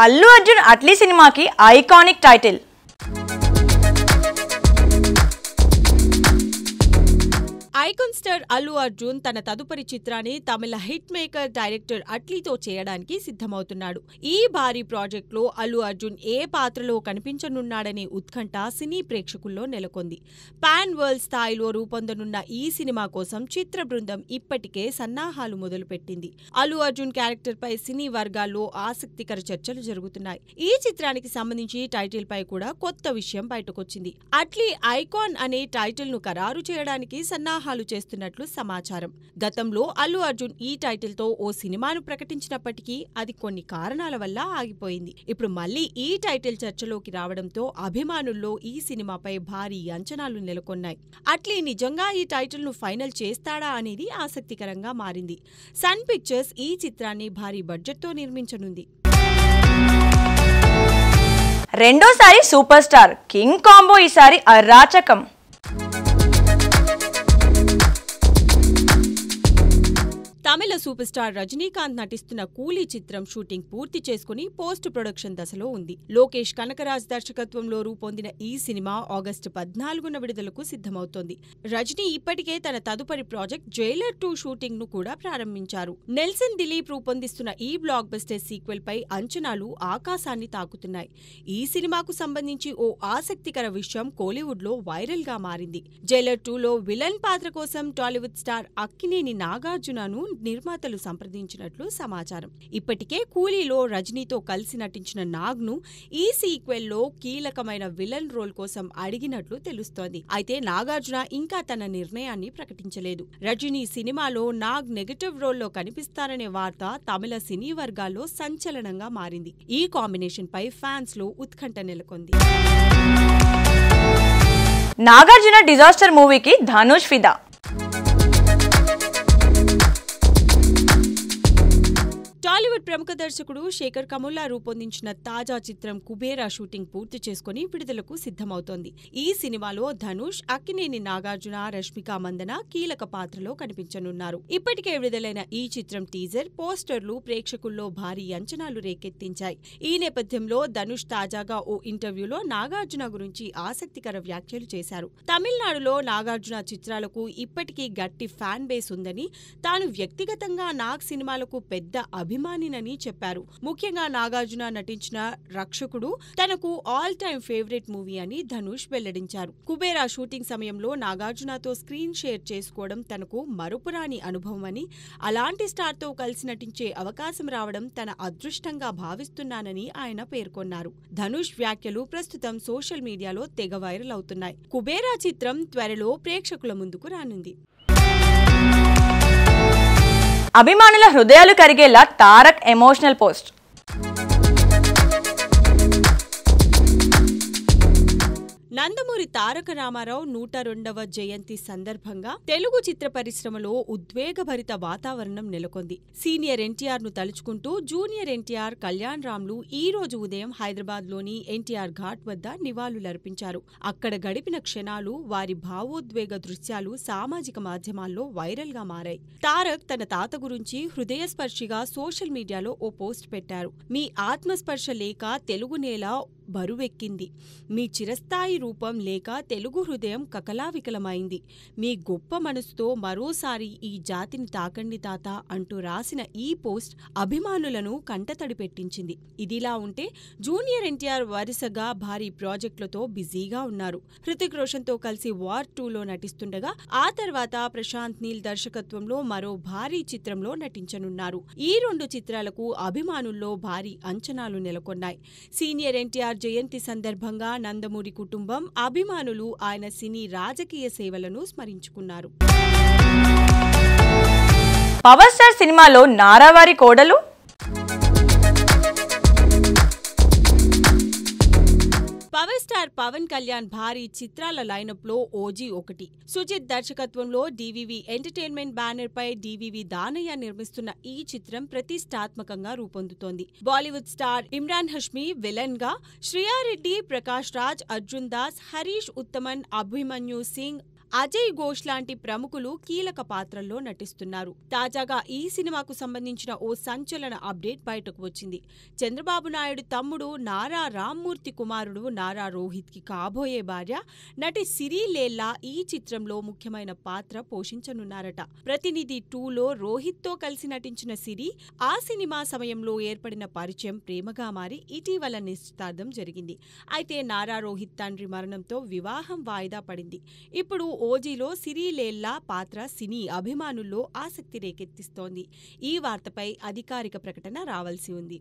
అల్లు అర్జున్ అట్లీ సినిమాకి iconic title. Icon star Allu Arjun తన తదుపరి చిత్రాన్ని తమిళ హిట్ మేకర్ డైరెక్టర్ అట్లీతో చేయడానికి సిద్ధమవుతున్నాడు. ఈ భారీ ప్రాజెక్టులో అల్లు అర్జున్ ఏ పాత్రలో కనిపించనున్నాడనే ఉత్కంఠ సినీ ప్రేక్షకుల్లో నెలకొంది. పాన్ వరల్డ్ స్థాయిలో రూపొందనున్న ఈ సినిమా కోసం చిత్ర బృందం ఇప్పటికే సన్నాహాలు మొదలుపెట్టింది. అల్లు అర్జున్ క్యారెక్టర్పై సినీ వర్గాల్లో ఆసక్తికర చర్చలు జరుగుతున్నాయి. ఈ చిత్రానికి సంబంధించి టైటిల్ పై కూడా కొత్త విషయం బయటకొచ్చింది. అట్లీ ఐకాన్ అనే టైటిల్ ను ఖరారు చేయడానికి సన్నాహాలు చేస్తున్నట్లు సమాచారం. గతంలో అల్లు అర్జున్ ఈ టైటిల్ తో ఓ సినిమాను ప్రకటించినప్పటికీ అది కొన్ని కారణాల వల్ల ఆగిపోయింది. ఇప్పుడు మళ్లీ ఈ టైటిల్ చర్చలోకి రావడంతో అభిమానుల్లో ఈ సినిమాపై భారీ అంచనాలు నెలకొన్నాయి. అట్లీ నిజంగా ఈ టైటిల్ ను ఫైనల్ చేస్తాడా అనేది ఆసక్తికరంగా మారింది. సన్ పిక్చర్స్ ఈ చిత్రాన్ని భారీ బడ్జెట్ తో నిర్మించనుంది. రెండోసారి సూపర్ స్టార్ కింగ్ కాంబో ఈసారి అరాచకం. తమిళ సూపర్ స్టార్ రజనీకాంత్ నటిస్తున్న కూలీ చిత్రం షూటింగ్ పూర్తి చేసుకుని పోస్ట్ ప్రొడక్షన్ దశలో ఉంది. లోకేష్ కనకరాజ్ దర్శకత్వంలో రూపొందిన ఈ సినిమా ఆగస్టు 14న విడుదలకు సిద్ధమవుతోంది. రజనీ ఇప్పటికే తన తదుపరి ప్రాజెక్ట్ జైలర్ 2 షూటింగ్ ను కూడా ప్రారంభించారు. నెల్సన్ దిలీప్ రూపొందిస్తున్న ఈ బ్లాక్ బస్టర్ సీక్వెల్ పై అంచనాలు ఆకాశాన్ని తాకుతున్నాయి. ఈ సినిమాకు సంబంధించి ఓ ఆసక్తికర విషయం కోలీవుడ్ లో వైరల్ గా మారింది. జైలర్ 2లో విలన్ పాత్ర కోసం టాలీవుడ్ స్టార్ అక్కినేని నాగార్జునను నిర్మాతలు సంప్రదించినట్లు సమాచారం. ఇప్పటికే కూలీలో రజనీతో కలిసి నటించిన నాగ్ ను ఈ సీక్వెల్ లో కీలకమైన విలన్ రోల్ కోసం అడిగినట్లు తెలుస్తోంది. అయితే నాగార్జున ఇంకా తన నిర్ణయాన్ని ప్రకటించలేదు. రజనీ సినిమాలో నాగ్ నెగటివ్ రోల్లో కనిపిస్తారనే వార్త తమిళ సినీ వర్గాల్లో సంచలనంగా మారింది. ఈ కాంబినేషన్ పై ఫ్యాన్స్ లో ఉత్కంఠ నెలకొంది. నాగార్జున డిజాస్టర్ మూవీకి ధనుష్ ఫిదా. టాలీవుడ్ ప్రముఖ దర్శకుడు శేఖర్ కముల్లా రూపొందించిన తాజా చిత్రం కుబేరా షూటింగ్ పూర్తి చేసుకుని విడుదలకు సిద్ధమవుతోంది. ఈ సినిమాలో ధనుష్, అక్కినేని నాగార్జున, రష్మిక మందన కీలక పాత్రలో కనిపించనున్నారు. ఇప్పటికే విడుదలైన ఈ చిత్రం టీజర్, పోస్టర్లు ప్రేక్షకుల్లో భారీ అంచనాలు రేకెత్తించాయి. ఈ నేపథ్యంలో ధనుష్ తాజాగా ఓ ఇంటర్వ్యూలో నాగార్జున గురించి ఆసక్తికర వ్యాఖ్యలు చేశారు. తమిళనాడులో నాగార్జున చిత్రాలకు ఇప్పటికీ గట్టి ఫ్యాన్ బేస్ ఉందని, తాను వ్యక్తిగతంగా నాగ్ సినిమాలకు పెద్ద అభిమానినని చెప్పారు. ముఖ్యంగా నాగార్జున నటించిన రక్షకుడు తనకు ఆల్ టైమ్ ఫేవరెట్ మూవీ అని ధనుష్ వెల్లడించారు. కుబేరా షూటింగ్ సమయంలో నాగార్జునతో స్క్రీన్ షేర్ చేసుకోవడం తనకు మరుపురాని అనుభవమని, అలాంటి స్టార్తో కలిసి నటించే అవకాశం రావడం తన అదృష్టంగా భావిస్తున్నానని ఆయన పేర్కొన్నారు. ధనుష్ వ్యాఖ్యలు ప్రస్తుతం సోషల్ మీడియాలో తెగ వైరల్ అవుతున్నాయి. కుబేరా చిత్రం త్వరలో ప్రేక్షకుల ముందుకు రానుంది. అభిమానుల హృదయాలు కరిగేలా తారక్ ఎమోషనల్ పోస్ట్. నందమూరి తారక రామారావు 102వ జయంతి సందర్భంగా తెలుగు చిత్ర పరిశ్రమలో ఉద్వేగభరిత వాతావరణం నెలకొంది. సీనియర్ ఎన్టీఆర్ ను తలుచుకుంటూ జూనియర్ ఎన్టీఆర్, కళ్యాణ్ రామ్లు ఈ రోజు ఉదయం హైదరాబాద్లోని ఎన్టీఆర్ ఘాట్ వద్ద నివాళులర్పించారు. అక్కడ గడిపిన క్షణాలు, వారి భావోద్వేగ దృశ్యాలు సామాజిక మాధ్యమాల్లో వైరల్ గా మారాయి. తారక్ తన తాత గురించి హృదయస్పర్శిగా సోషల్ మీడియాలో ఓ పోస్ట్ పెట్టారు. మీ ఆత్మస్పర్శ లేక తెలుగు నేల బరువెక్కింది. మీ చిరస్థాయి రూపం లేక తెలుగు హృదయం కకలావికలమైంది. మీ గొప్ప మనసుతో మరోసారి ఈ జాతిని తాకండి తాత అంటూ రాసిన ఈ పోస్ట్ అభిమానులను కంటతడి పెట్టించింది. ఇదిలా ఉంటే జూనియర్ ఎన్టీఆర్ వరుసగా భారీ ప్రాజెక్టులతో బిజీగా ఉన్నారు. హృతిక్ రోషన్తో కలిసి వార్ 2లో నటిస్తుండగా ఆ తర్వాత ప్రశాంత్ నీల్ దర్శకత్వంలో మరో భారీ చిత్రంలో నటించనున్నారు. ఈ 2 చిత్రాలకు అభిమానుల్లో భారీ అంచనాలు నెలకొన్నాయి. సీనియర్ ఎన్టీఆర్ జయంతి సందర్భంగా నందమూరి కుటుంబం, అభిమానులు ఆయన సినీ రాజకీయ సేవలను స్మరించుకున్నారు. పవర్ స్టార్ సినిమాలో నారావారి కోడలు. పవర్ స్టార్ పవన్ కళ్యాణ్ భారీ చిత్రాల లైనప్ లో ఓజీ ఒకటి. సుజిత్ దర్శకత్వంలో డివివి ఎంటర్టైన్మెంట్ బ్యానర్ పై డివివి దానయ్య నిర్మిస్తున్న ఈ చిత్రం ప్రతిష్టాత్మకంగా రూపొందుతోంది. బాలీవుడ్ స్టార్ ఇమ్రాన్ హష్మీ విలన్ గా, శ్రియారెడ్డి, ప్రకాష్ రాజ్, అర్జున్ దాస్, హరీష్ ఉత్తమన్, అభిమన్యు సింగ్, అజయ్ ఘోష్ లాంటి ప్రముఖులు కీలక పాత్రల్లో నటిస్తున్నారు. తాజాగా ఈ సినిమాకు సంబంధించిన ఓ సంచలన అప్డేట్ బయటకు వచ్చింది. చంద్రబాబు నాయుడు తమ్ముడు నారా రామ్మూర్తి కుమారుడు నారా రోహిత్ కి కాబోయే భార్య నటి సిరి లేల్లా ఈ చిత్రంలో ముఖ్యమైన పాత్ర పోషించనున్నారట. ప్రతినిధి 2లో రోహిత్ తో కలిసి నటించిన సిరి ఆ సినిమా సమయంలో ఏర్పడిన పరిచయం ప్రేమగా మారి ఇటీవల నిశ్చితార్థం జరిగింది. అయితే నారా రోహిత్ తండ్రి మరణంతో వివాహం వాయిదా పడింది. ఇప్పుడు ఓజీలో సిరి లేల్లా పాత్ర సినీ అభిమానుల్లో ఆసక్తి రేకెత్తిస్తోంది. ఈ వార్తపై అధికారిక ప్రకటన రావాల్సి ఉంది.